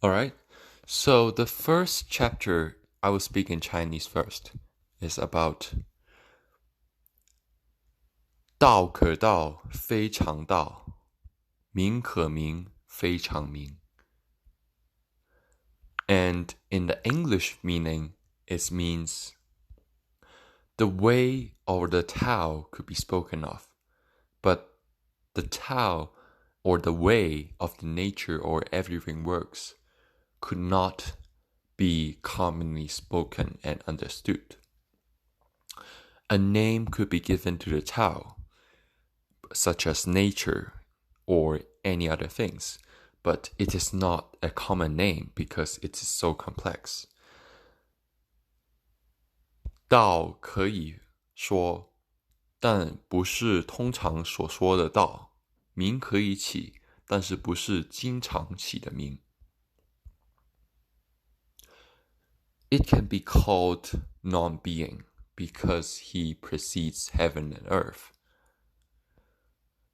All right. So the first chapter, I will speak in Chinese first, is about 道可道，非常道；名可名，非常名。And in the English meaning, it means the way or the Tao could be spoken of, but the Tao or the way of the nature or everything works could not be commonly spoken and understood. A name could be given to the Tao, such as nature or any other things, but it is not a common name because it is so complex. 道可以说，但不是通常所说的道；名可以起，但是不是经常起的名。It can be called non-being because he precedes heaven and earth.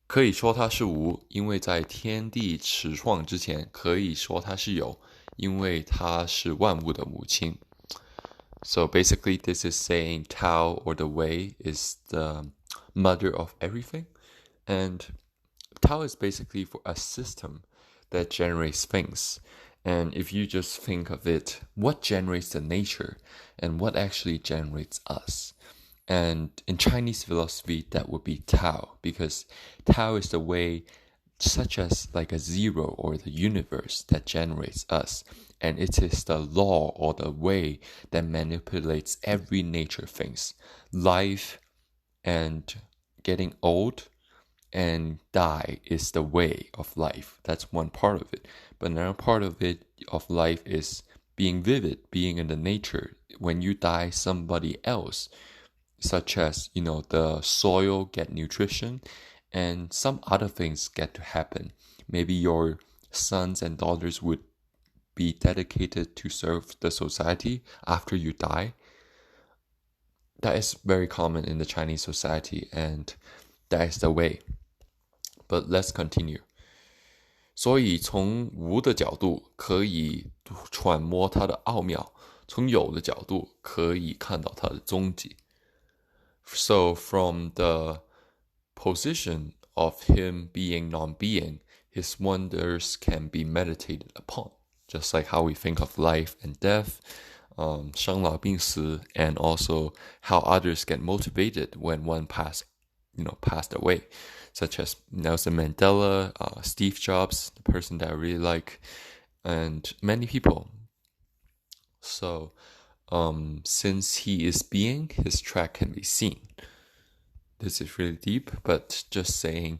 可以说它是无，因为在天地始创之前；可以说它是有，因为它是万物的母亲。So basically, this is saying Tao or the way is the mother of everything. And Tao is basically for a system that generates things. And if you just think of it, what generates the nature and what actually generates us? And in Chinese philosophy, that would be Tao, because Tao is the way, such as like a zero or the universe that generates us. And it is the law or the way that manipulates every nature things. Life and getting old and die is the way of life. That's one part of it. But another part of it of life is being vivid, being in the nature. When you die, somebody else, such as, the soil get nutrition and some other things get to happen. Maybe your sons and daughters would be dedicated to serve the society after you die. That is very common in the Chinese society, and that is the way. But let's continue. 所以从无的角度可以揣摩它的奥妙，从有的角度可以看到它的踪迹。So from the position of him being non-being, his wonders can be meditated upon, just like how we think of life and death, 生老病死, and also how others get motivated when one passed away, such as Nelson Mandela, Steve Jobs, the person that I really like, and many people. So, since he is being, his track can be seen. This is really deep, but just saying,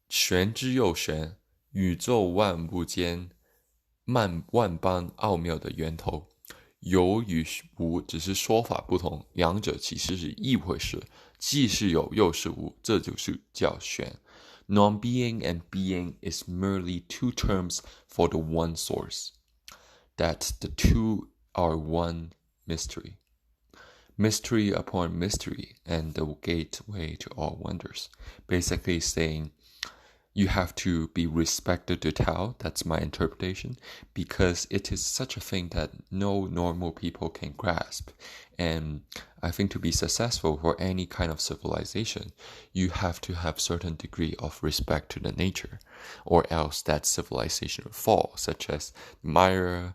玄之又玄，宇宙万物间万般奥妙的源头。有与无只是说法不同，两者其实是一回事，既是有又是无，这就是叫玄。Non-being and being is merely two terms for the one source, that the two are one mystery. Mystery upon mystery and the gateway to all wonders. Basically saying you have to be respected to Tao, that's my interpretation, because it is such a thing that no normal people can grasp. And I think to be successful for any kind of civilization, you have to have certain degree of respect to the nature, or else that civilization will fall, such as Maya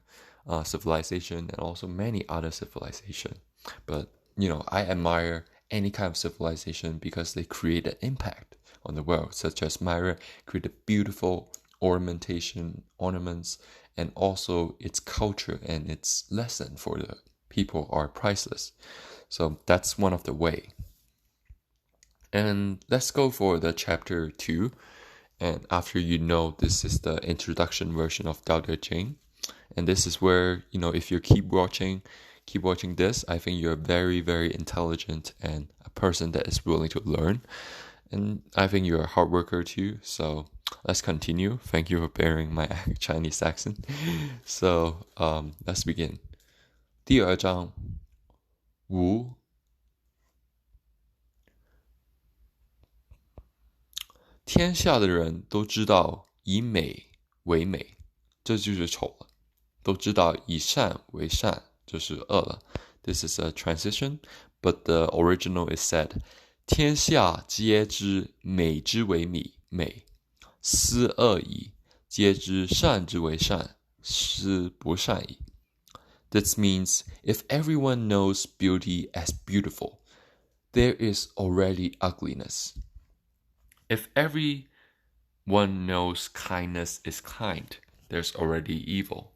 civilization and also many other civilization. But, I admire any kind of civilization because they create an impact on the world, such as Maya created beautiful ornaments, and also its culture and its lesson for the people are priceless. So that's one of the way. And let's go for the chapter 2. And after this is the introduction version of Dao De Jing. And this is where, if you keep watching this, I think you're very, very intelligent and a person that is willing to learn. And I think you're a hard worker too. So let's continue. Thank you for bearing my Chinese accent. So let's begin. 第二章无天下的人都知道以美为美，这就是丑了。都知道以善为善就是恶了。This is a transition, but the original is said, 天下皆知美之为美，斯恶已；皆知善之为善，斯不善已。This means, if everyone knows beauty as beautiful, there is already ugliness. If everyone knows kindness is kind, there's already evil.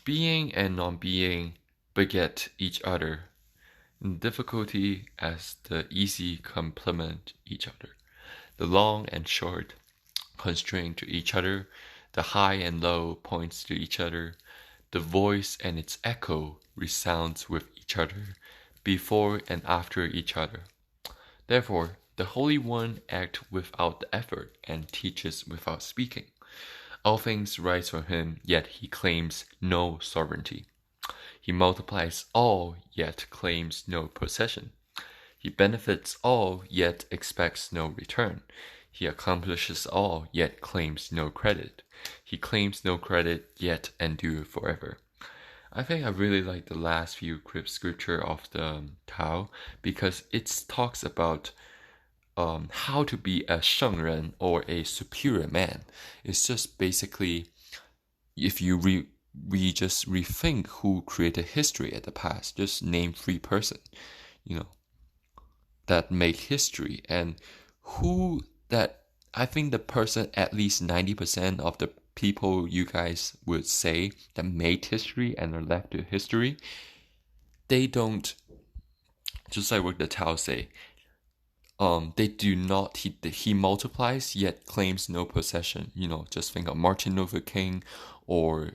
Being and non-being beget each other, and difficulty as the easy complement each other. The long and short constrain to each other, the high and low points to each other, the voice and its echo resounds with each other, before and after each other. Therefore, the Holy One acts without effort and teaches without speaking. All things rise from him, yet he claims no sovereignty. He multiplies all, yet claims no possession. He benefits all, yet expects no return. He accomplishes all, yet claims no credit. He claims no credit, yet endure forever. I think I really like the last few scripture of the Tao because it talks about how to be a 圣人 or a superior man. It's just basically if you we just rethink who created history at the past, just name 3 persons, that made history, and who that I think the person at least 90% of the people you guys would say that made history and are left to history, they don't, just like what the Tao say, they do not, he multiplies yet claims no possession. Just think of Martin Luther King or,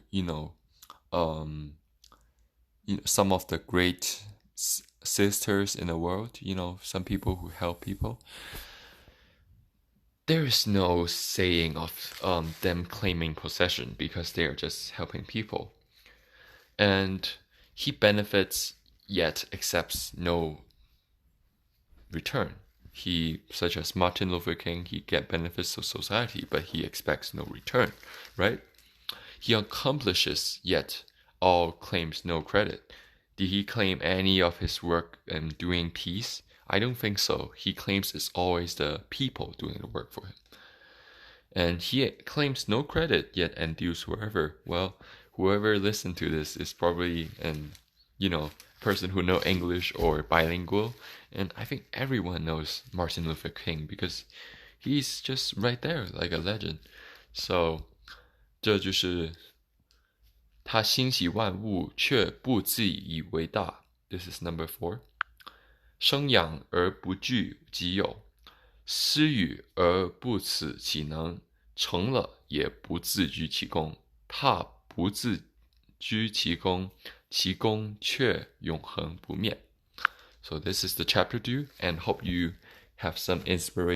some of the great sisters in the world, some people who help people. There is no saying of them claiming possession because they are just helping people. And he benefits yet accepts no return. Such as Martin Luther King, he get benefits of society, but he expects no return, right? He accomplishes, yet all claims no credit. Did he claim any of his work in doing peace? I don't think so. He claims it's always the people doing the work for him. And he claims no credit, yet endures forever. Well, whoever listened to this is probably an, person who know English or bilingual. And I think everyone knows Martin Luther King because he's just right there like a legend. So, 这就是他欣喜万物，却不自以为大。This is number 4. 生养而不惧己有，施予而不耻其能，成了也不自居其功。他不自居其功，其功却永恒不灭。So this is the chapter 2, and hope you have some inspiration.